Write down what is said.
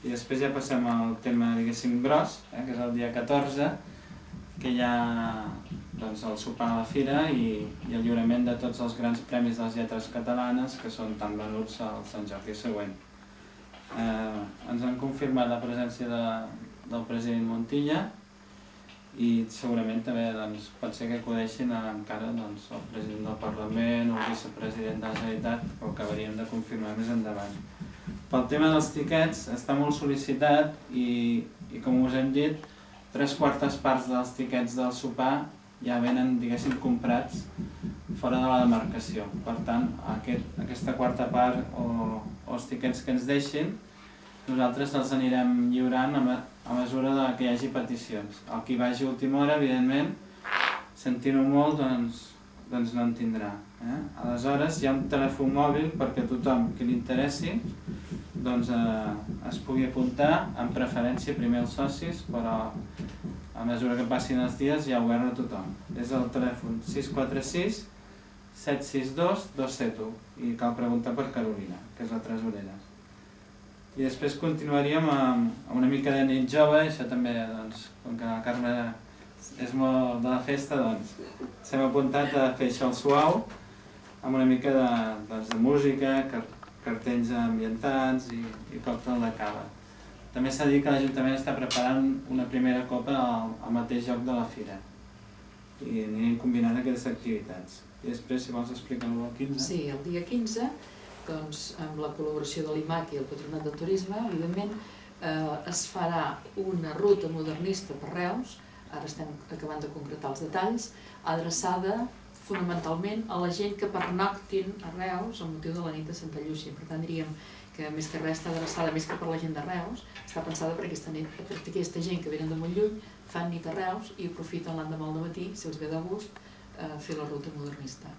I després ja passem al tema, diguéssim, gros, que és el dia 14, que hi ha el sopar a la fira i el lliurament de tots els grans premis de les lletres catalanes que són tan venuts al Sant Jordi següent. Ens han confirmat la presència del president Montilla i segurament també pot ser que acudeixin encara el president del Parlament o el vicepresident de la Generalitat, que ho acabaríem de confirmar més endavant. Pel tema dels tiquets està molt sol·licitat i com us hem dit, 3/4 parts dels tiquets del sopar ja venen, diguéssim, comprats fora de la demarcació. Per tant, aquesta quarta part o els tiquets que ens deixin, nosaltres els anirem lliurant a mesura que hi hagi peticions. El qui vagi a última hora, evidentment, sentint-ho molt, doncs no en tindrà. Aleshores, hi ha un telèfon mòbil perquè tothom que li interessi es pugui apuntar, amb preferència primer els socis, però a mesura que passin els dies ja obert a tothom. És el telèfon 646 762 271 i cal preguntar per Carolina, que és la tresorera. I després continuaríem amb una mica de nit jove, això també, com que la Carme és molt de la festa, doncs s'hem apuntat a fer això al suau, amb una mica de música, cartells ambientats i còctel de cava. També s'ha dit que l'Ajuntament està preparant una primera copa al mateix lloc de la fira i anirem combinant aquestes activitats. I després, si vols explicar-ho el 15. Sí, el dia 15, amb la col·laboració de l'IMAC i el Patronat de Turisme, evidentment, es farà una ruta modernista per Reus, ara estem acabant de concretar els detalls, adreçada fonamentalment a la gent que pernoctin a Reus amb motiu de la nit de Santa Llúcia. Per tant, diríem que més que res està adreçada més que per la gent de Reus, està pensada per aquesta gent que venen de molt lluny, fan nit a Reus i aprofiten l'endemà al matí, si els ve de gust, fer la ruta modernista.